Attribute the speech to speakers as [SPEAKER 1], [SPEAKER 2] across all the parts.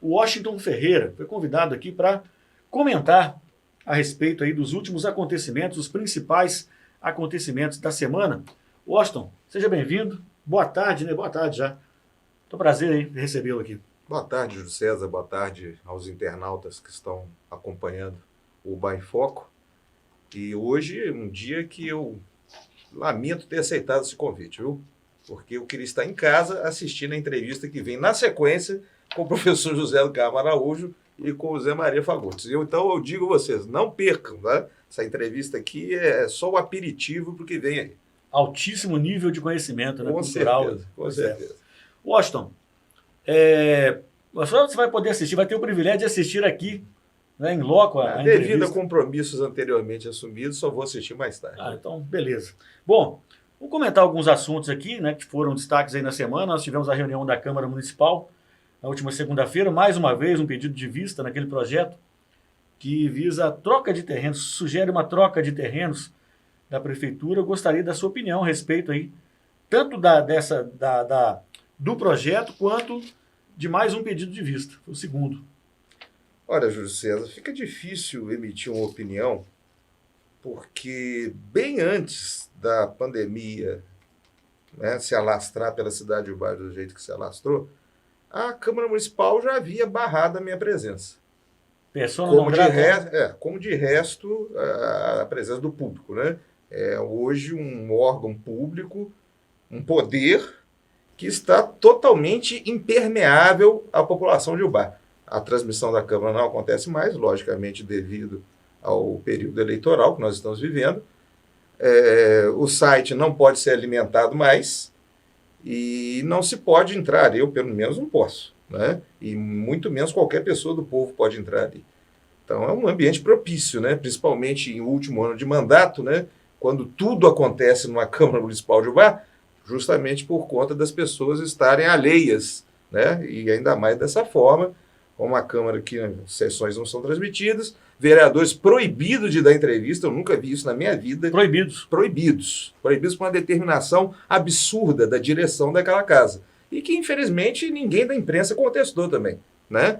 [SPEAKER 1] o Washington Ferreira foi convidado aqui para comentar a respeito aí dos últimos acontecimentos, os principais acontecimentos da semana. Washington, seja bem-vindo. Boa tarde, né? Boa tarde já. Tô prazer em recebê-lo aqui.
[SPEAKER 2] Boa tarde, Júlio César. Boa tarde aos internautas que estão acompanhando o Bah em Foco. E hoje é um dia que eu lamento ter aceitado esse convite, viu? Porque eu queria estar em casa assistindo a entrevista que vem na sequência com o professor José do Carmo Araújo e com o Zé Maria Fagundes. Então eu digo a vocês, não percam, tá? Essa entrevista aqui é só o aperitivo para o que vem aí.
[SPEAKER 1] Altíssimo nível de conhecimento, né?
[SPEAKER 2] Com
[SPEAKER 1] Cultural.
[SPEAKER 2] certeza, com certeza.
[SPEAKER 1] Washington, você vai poder assistir, vai ter o privilégio de assistir aqui, né, em loco a
[SPEAKER 2] devido
[SPEAKER 1] entrevista.
[SPEAKER 2] a compromissos anteriormente assumidos, só vou assistir mais tarde.
[SPEAKER 1] Então, beleza. Bom, vou comentar alguns assuntos aqui, né, que foram destaques aí na semana. Nós tivemos a reunião da Câmara Municipal na última segunda-feira, mais uma vez um pedido de vista naquele projeto que visa a troca de terrenos, sugere uma troca de terrenos da Prefeitura. Eu gostaria da sua opinião a respeito aí, tanto do projeto quanto de mais um pedido de vista, o segundo.
[SPEAKER 2] Olha, Júlio César, fica difícil emitir uma opinião, porque bem antes da pandemia, né, se alastrar pela cidade de Ubar do jeito que se alastrou, a Câmara Municipal já havia barrado a minha presença. Como de resto, a presença do público, né? É hoje um órgão público, um poder que está totalmente impermeável à população de Ubar. A transmissão da Câmara não acontece mais, logicamente devido ao período eleitoral que nós estamos vivendo. O site não pode ser alimentado mais e não se pode entrar. Eu, pelo menos, não posso, né? E muito menos qualquer pessoa do povo pode entrar ali. Então, é um ambiente propício, né? Principalmente em último ano de mandato, né? Quando tudo acontece numa Câmara Municipal de Ubar, justamente por conta das pessoas estarem alheias, né? E ainda mais dessa forma, com uma Câmara que as sessões não são transmitidas, vereadores proibidos de dar entrevista, eu nunca vi isso na minha vida. Proibidos com uma determinação absurda da direção daquela casa. E que, infelizmente, ninguém da imprensa contestou também, né?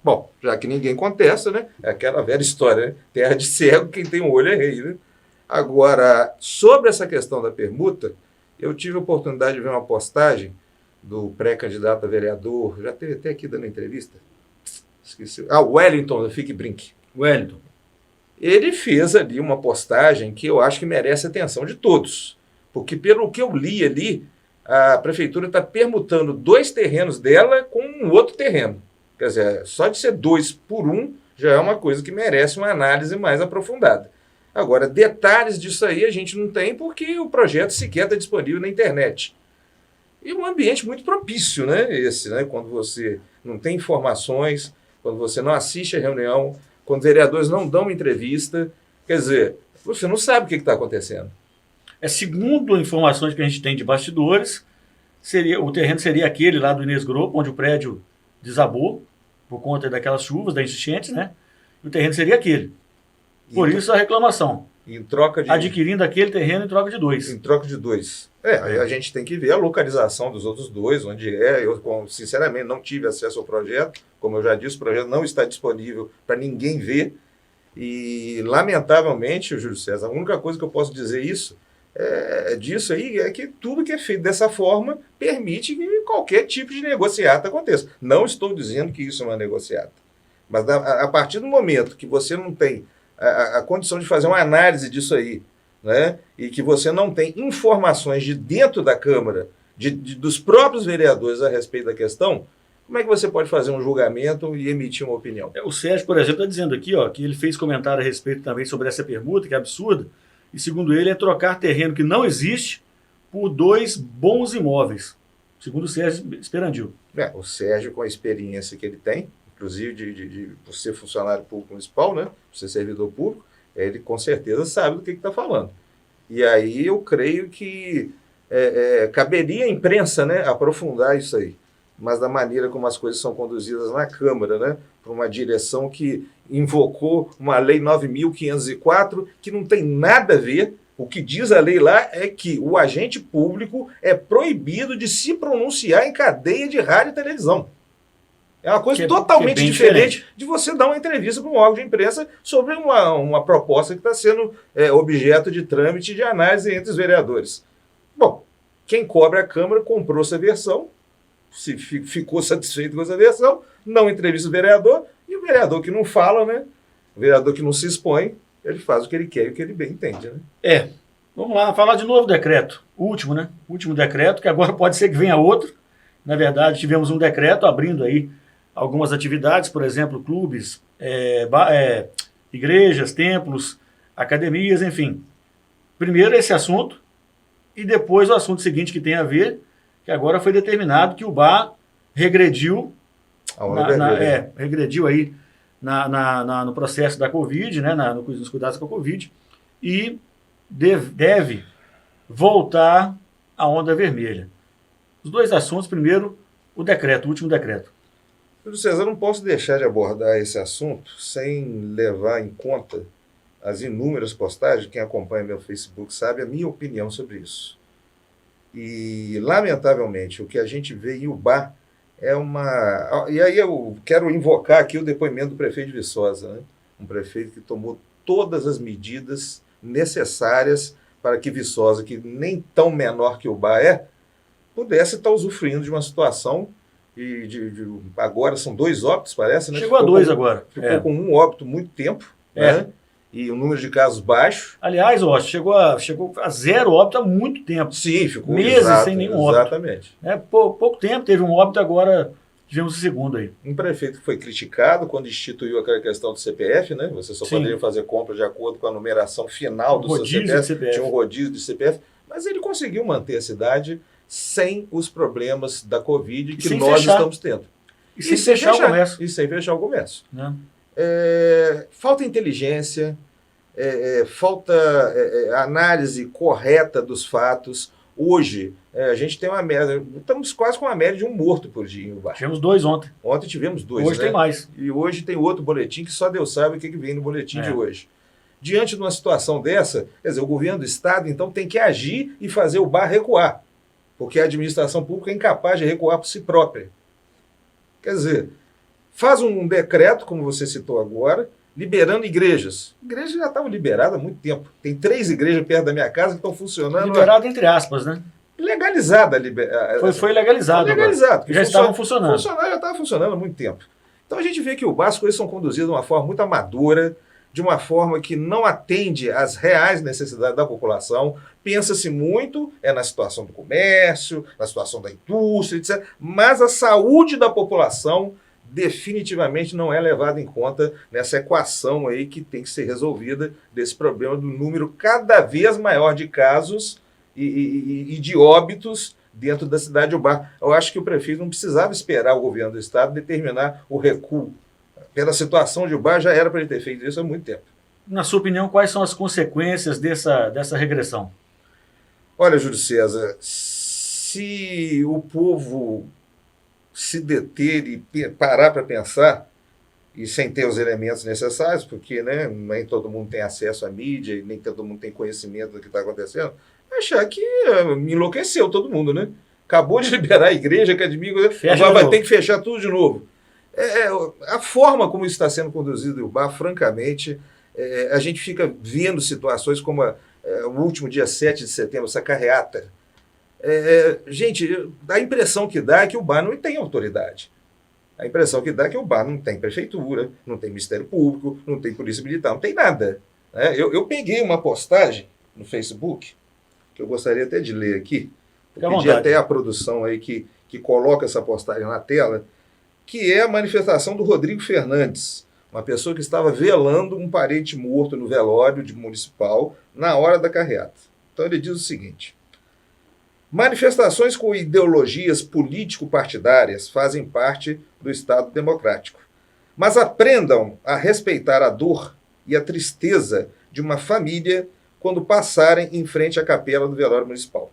[SPEAKER 2] Bom, já que ninguém contesta, né? É aquela velha história, né? Terra de cego, quem tem um olho é rei, né? Agora, sobre essa questão da permuta, eu tive a oportunidade de ver uma postagem do pré-candidato a vereador, já teve até aqui dando entrevista, esqueci. O Wellington, da Fique Brinque.
[SPEAKER 1] Wellington.
[SPEAKER 2] Ele fez ali uma postagem que eu acho que merece a atenção de todos, porque pelo que eu li ali, a prefeitura está permutando 2 terrenos dela com um outro terreno. Quer dizer, só de ser 2 por 1 já é uma coisa que merece uma análise mais aprofundada. Agora, detalhes disso aí a gente não tem porque o projeto sequer está disponível na internet. E um ambiente muito propício, né? Esse, né? Quando você não tem informações, quando você não assiste a reunião, quando vereadores não dão entrevista, quer dizer, você não sabe o que está acontecendo.
[SPEAKER 1] Segundo informações que a gente tem de bastidores, o terreno seria aquele lá do Inês Grupo, onde o prédio desabou por conta daquelas chuvas, das enchentes, né? E o terreno seria aquele. Por isso a reclamação.
[SPEAKER 2] Em troca de...
[SPEAKER 1] Adquirindo aquele terreno em troca de 2.
[SPEAKER 2] Em troca de 2. Aí a gente tem que ver a localização dos outros 2, onde é. Eu, sinceramente, não tive acesso ao projeto. Como eu já disse, o projeto não está disponível para ninguém ver. E, lamentavelmente, Júlio César, a única coisa que eu posso dizer disso aí é que tudo que é feito dessa forma permite que qualquer tipo de negociata aconteça. Não estou dizendo que isso é uma negociata. Mas a partir do momento que você não tem a condição de fazer uma análise disso aí, né? E que você não tem informações de dentro da Câmara, dos próprios vereadores a respeito da questão, como é que você pode fazer um julgamento e emitir uma opinião?
[SPEAKER 1] O Sérgio, por exemplo, está dizendo aqui que ele fez comentário a respeito também sobre essa permuta, que é absurda, e segundo ele é trocar terreno que não existe por 2 bons imóveis, segundo o Sérgio Esperandil.
[SPEAKER 2] O Sérgio, com a experiência que ele tem, inclusive por ser funcionário público municipal, né, por ser servidor público, ele com certeza sabe do que está falando. E aí eu creio que caberia à imprensa, né, aprofundar isso aí. Mas da maneira como as coisas são conduzidas na Câmara, né, por uma direção que invocou uma lei 9.504, que não tem nada a ver. O que diz a lei lá é que o agente público é proibido de se pronunciar em cadeia de rádio e televisão. É uma coisa
[SPEAKER 1] Que é
[SPEAKER 2] totalmente
[SPEAKER 1] bem
[SPEAKER 2] diferente
[SPEAKER 1] diferente.
[SPEAKER 2] de você dar uma entrevista para um órgão de imprensa sobre uma proposta que está sendo objeto de trâmite de análise entre os vereadores. Bom, quem cobre a Câmara comprou essa versão, se ficou satisfeito com essa versão, não entrevista o vereador, e o vereador que não fala, né? O vereador que não se expõe, ele faz o que ele quer e o que ele bem entende, né?
[SPEAKER 1] Vamos lá, falar de novo decreto. O último, né? O último decreto, que agora pode ser que venha outro. Na verdade, tivemos um decreto abrindo aí algumas atividades, por exemplo, clubes, igrejas, templos, academias, enfim. Primeiro esse assunto e depois o assunto seguinte que tem a ver, que agora foi determinado que o bar regrediu, regrediu aí no processo da Covid, né, nos cuidados com a Covid, e deve voltar à onda vermelha. Os dois assuntos, primeiro, o decreto, o último decreto.
[SPEAKER 2] Júlio César, eu não posso deixar de abordar esse assunto sem levar em conta as inúmeras postagens. Quem acompanha meu Facebook sabe a minha opinião sobre isso. E, lamentavelmente, o que a gente vê em Ubá é uma... E aí eu quero invocar aqui o depoimento do prefeito de Viçosa, né? Um prefeito que tomou todas as medidas necessárias para que Viçosa, que nem tão menor que Ubá pudesse estar usufruindo de uma situação e agora são 2 óbitos, parece, né?
[SPEAKER 1] Chegou a 2 agora.
[SPEAKER 2] Ficou com 1 óbito muito tempo, né? E o número de casos baixo.
[SPEAKER 1] Aliás, chegou a 0 óbito há muito tempo.
[SPEAKER 2] Sim, ficou
[SPEAKER 1] meses sem nenhum óbito.
[SPEAKER 2] Exatamente.
[SPEAKER 1] Pouco tempo teve um óbito, agora tivemos o segundo aí.
[SPEAKER 2] Um prefeito que foi criticado quando instituiu aquela questão do CPF, né? Você só poderia fazer compra de acordo com a numeração final do seu CPF. Tinha um rodízio de CPF. Mas ele conseguiu manter a cidade sem os problemas da Covid que nós estamos tendo.
[SPEAKER 1] E sem fechar o comércio.
[SPEAKER 2] E sem fechar o comércio.
[SPEAKER 1] Né?
[SPEAKER 2] Falta inteligência, falta análise correta dos fatos. Hoje, a gente tem uma média, estamos quase com uma média de 1 morto por dia em Ubá.
[SPEAKER 1] Tivemos 2 ontem.
[SPEAKER 2] Ontem tivemos 2,
[SPEAKER 1] hoje tem mais.
[SPEAKER 2] E hoje tem outro boletim que só Deus sabe o que vem no boletim de hoje. Diante de uma situação dessa, quer dizer, o governo do Estado, então, tem que agir e fazer o bar recuar, porque a administração pública é incapaz de recuar por si própria. Quer dizer, faz um decreto, como você citou agora, liberando igrejas. Igrejas já estavam liberadas há muito tempo. Tem 3 igrejas perto da minha casa que estão funcionando.
[SPEAKER 1] Liberado entre aspas, né?
[SPEAKER 2] Legalizada.
[SPEAKER 1] Foi legalizado.
[SPEAKER 2] Legalizado.
[SPEAKER 1] Já estavam funcionando.
[SPEAKER 2] Já estava funcionando há muito tempo. Então a gente vê que as coisas são conduzidas de uma forma muito amadora, de uma forma que não atende às reais necessidades da população. Pensa-se muito na situação do comércio, na situação da indústria, etc. Mas a saúde da população definitivamente não é levada em conta nessa equação aí que tem que ser resolvida desse problema do número cada vez maior de casos e de óbitos dentro da cidade de Ubá. Eu acho que o prefeito não precisava esperar o governo do estado determinar o recuo. Pela situação de Ubá, já era para ele ter feito isso há muito tempo.
[SPEAKER 1] Na sua opinião, quais são as consequências dessa regressão?
[SPEAKER 2] Olha, Júlio César, se o povo se deter e parar para pensar, e sem ter os elementos necessários, porque nem todo mundo tem acesso à mídia e nem todo mundo tem conhecimento do que está acontecendo, achar que me enlouqueceu todo mundo, né? Acabou de liberar a igreja, academia, agora vai ter que fechar tudo de novo. A forma como isso está sendo conduzido no bar, francamente, a gente fica vendo situações como o último dia 7 de setembro, essa carreata. Gente, a impressão que dá é que o bar não tem autoridade. A impressão que dá é que o bar não tem prefeitura, não tem Ministério Público, não tem Polícia Militar, não tem nada. Eu peguei uma postagem no Facebook, que eu gostaria até de ler aqui, vou pedir até a produção aí que coloca essa postagem na tela, que é a manifestação do Rodrigo Fernandes, uma pessoa que estava velando um parente morto no velório municipal na hora da carreata. Então ele diz o seguinte: manifestações com ideologias político-partidárias fazem parte do Estado democrático, mas aprendam a respeitar a dor e a tristeza de uma família quando passarem em frente à capela do velório municipal.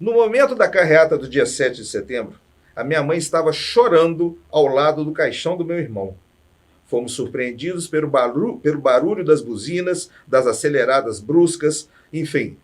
[SPEAKER 2] No momento da carreata do dia 7 de setembro, a minha mãe estava chorando ao lado do caixão do meu irmão. Fomos surpreendidos pelo barulho das buzinas, das aceleradas bruscas, enfim.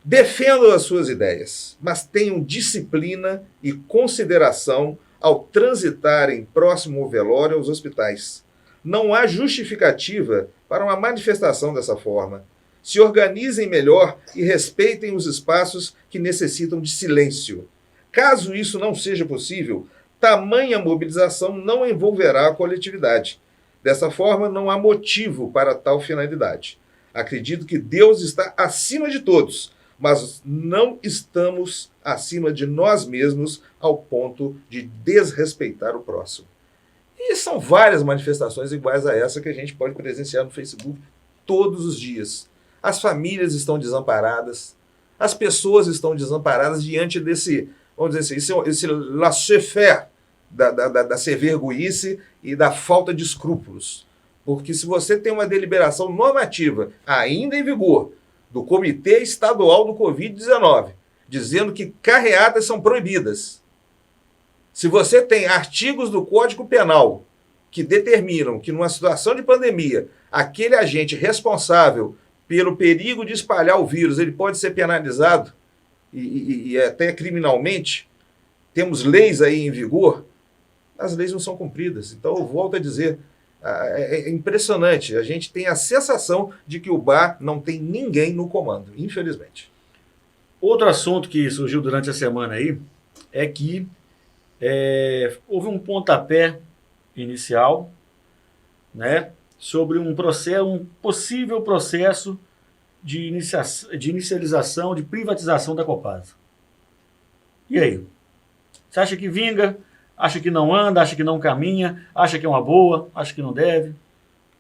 [SPEAKER 2] Defendam as suas ideias, mas tenham disciplina e consideração ao transitarem próximo ao velório aos hospitais. Não há justificativa para uma manifestação dessa forma. Se organizem melhor e respeitem os espaços que necessitam de silêncio. Caso isso não seja possível, tamanha mobilização não envolverá a coletividade. Dessa forma, não há motivo para tal finalidade. Acredito que Deus está acima de todos, mas não estamos acima de nós mesmos ao ponto de desrespeitar o próximo. E são várias manifestações iguais a essa que a gente pode presenciar no Facebook todos os dias. As famílias estão desamparadas, as pessoas estão desamparadas diante desse, vamos dizer assim, esse laissez-faire da ser-vergonhice e da falta de escrúpulos. Porque se você tem uma deliberação normativa ainda em vigor do Comitê Estadual do Covid-19, dizendo que carreatas são proibidas, se você tem artigos do Código Penal que determinam que numa situação de pandemia, aquele agente responsável pelo perigo de espalhar o vírus, ele pode ser penalizado e até criminalmente, temos leis aí em vigor, as leis não são cumpridas. Então, eu volto a dizer, é impressionante. A gente tem a sensação de que o bar não tem ninguém no comando, infelizmente.
[SPEAKER 1] Outro assunto que surgiu durante a semana aí é que houve um pontapé inicial, né, sobre um possível processo de inicialização, de privatização da Copasa. E aí? Você acha que vinga? Acha que não anda? Acha que não caminha? Acha que é uma boa? Acha que não deve?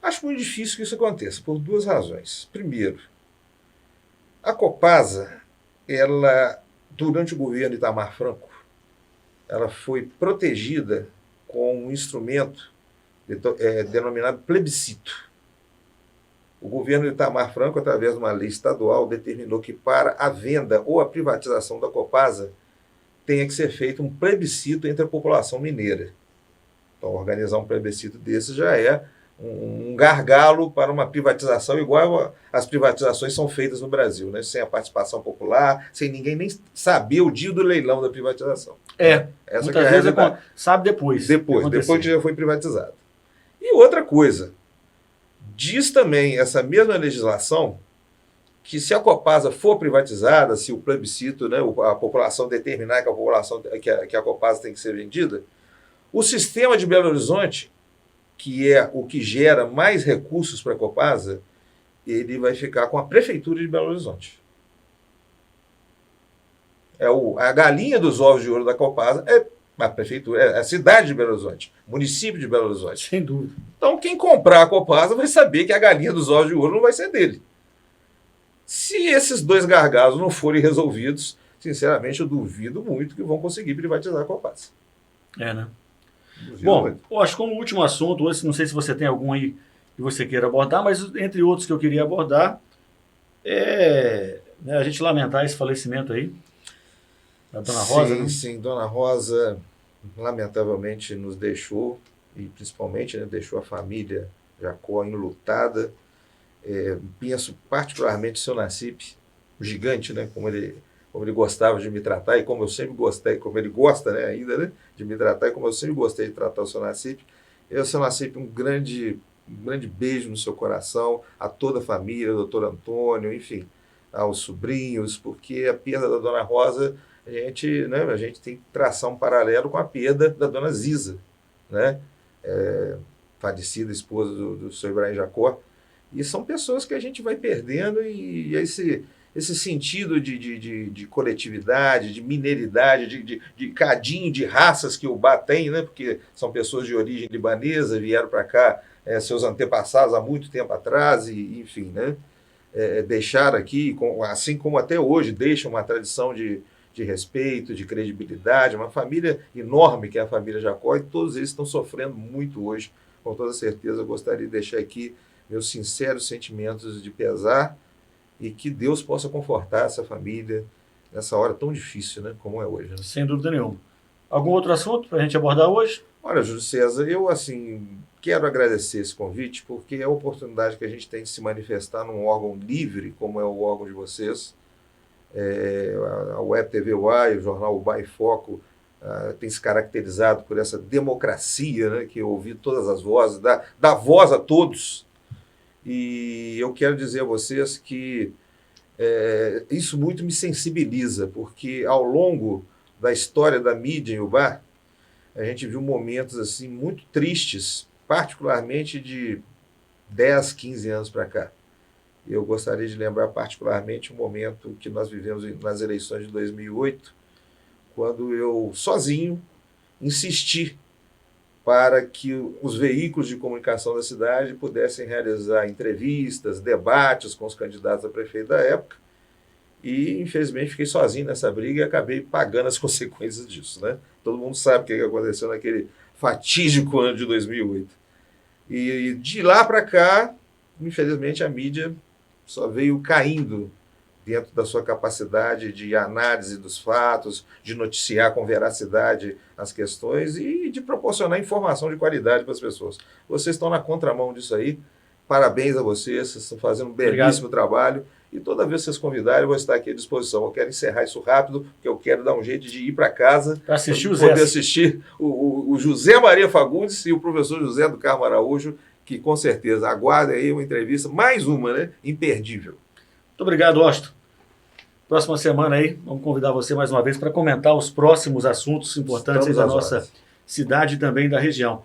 [SPEAKER 2] Acho muito difícil que isso aconteça, por duas razões. Primeiro, a Copasa, ela, durante o governo Itamar Franco, ela foi protegida com um instrumento denominado plebiscito. O governo Itamar Franco, através de uma lei estadual, determinou que para a venda ou a privatização da Copasa tenha que ser feito um plebiscito entre a população mineira. Então, organizar um plebiscito desse já é um gargalo para uma privatização igual as privatizações são feitas no Brasil, né? Sem a participação popular, sem ninguém nem saber o dia do leilão da privatização. Essa
[SPEAKER 1] muitas vezes sabe depois.
[SPEAKER 2] Depois que já foi privatizado. E outra coisa, diz também essa mesma legislação que se a Copasa for privatizada, se o plebiscito, né, a população determinar que a Copasa tem que ser vendida, o sistema de Belo Horizonte, que é o que gera mais recursos para a Copasa, ele vai ficar com a Prefeitura de Belo Horizonte. A galinha dos ovos de ouro da Copasa é a Prefeitura, é a cidade de Belo Horizonte, município de Belo Horizonte.
[SPEAKER 1] Sem dúvida.
[SPEAKER 2] Então, quem comprar a Copasa vai saber que a galinha dos ovos de ouro não vai ser dele. Se esses dois gargalos não forem resolvidos, sinceramente, eu duvido muito que vão conseguir privatizar a Copasa.
[SPEAKER 1] Né?
[SPEAKER 2] Bom,
[SPEAKER 1] eu acho que como último assunto, hoje, não sei se você tem algum aí que você queira abordar, mas entre outros que eu queria abordar, a gente lamentar esse falecimento aí da Dona Rosa, né?
[SPEAKER 2] Sim, Dona Rosa lamentavelmente nos deixou, e principalmente deixou a família Jacó enlutada. Penso particularmente no seu Nassip, o gigante, né, como ele gostava de me tratar e como eu sempre gostei, como ele gosta, né, ainda, né, de me tratar e como eu sempre gostei de tratar o seu Nassip. Seu Nassip, um grande beijo no seu coração, a toda a família, ao doutor Antônio, enfim, aos sobrinhos, porque a perda da Dona Rosa, a gente tem que traçar um paralelo com a perda da Dona Ziza, né, falecida esposa do seu Ibrahim Jacó. E são pessoas que a gente vai perdendo e esse sentido de coletividade, de mineiridade, de cadinho de raças que o Bá tem, né? Porque são pessoas de origem libanesa, vieram para cá, seus antepassados há muito tempo atrás, e enfim, né? Deixaram aqui, assim como até hoje, deixam uma tradição de respeito, de credibilidade, uma família enorme que é a família Jacó, e todos eles estão sofrendo muito hoje. Com toda certeza, eu gostaria de deixar aqui meus sinceros sentimentos de pesar e que Deus possa confortar essa família nessa hora tão difícil, né, como é hoje. Né?
[SPEAKER 1] Sem dúvida nenhuma. Algum outro assunto para a gente abordar hoje?
[SPEAKER 2] Olha, Júlio César, eu quero agradecer esse convite porque é a oportunidade que a gente tem de se manifestar num órgão livre, como é o órgão de vocês. A Web TV UAI, o jornal UBA em Foco, tem se caracterizado por essa democracia, né, que ouvir todas as vozes, dá voz a todos. E eu quero dizer a vocês que isso muito me sensibiliza, porque ao longo da história da mídia em Ubar, a gente viu momentos assim muito tristes, particularmente de 10, 15 anos para cá. Eu gostaria de lembrar particularmente o momento que nós vivemos nas eleições de 2008, quando eu, sozinho, insisti para que os veículos de comunicação da cidade pudessem realizar entrevistas, debates com os candidatos a prefeito da época. E, infelizmente, fiquei sozinho nessa briga e acabei pagando as consequências disso, né? Todo mundo sabe o que aconteceu naquele fatídico ano de 2008. E de lá para cá, infelizmente, a mídia só veio caindo dentro da sua capacidade de análise dos fatos, de noticiar com veracidade as questões e de proporcionar informação de qualidade para as pessoas. Vocês estão na contramão disso aí. Parabéns a vocês estão fazendo um belíssimo trabalho. E toda vez que vocês convidarem, eu vou estar aqui à disposição. Eu quero encerrar isso rápido, porque eu quero dar um jeito de ir para casa
[SPEAKER 1] para assistir
[SPEAKER 2] poder assistir o José Maria Fagundes e o professor José do Carmo Araújo, que com certeza aguardem aí uma entrevista, mais uma, né? Imperdível.
[SPEAKER 1] Muito obrigado, Washington. Próxima semana aí, vamos convidar você mais uma vez para comentar os próximos assuntos importantes da nossa cidade e também da região.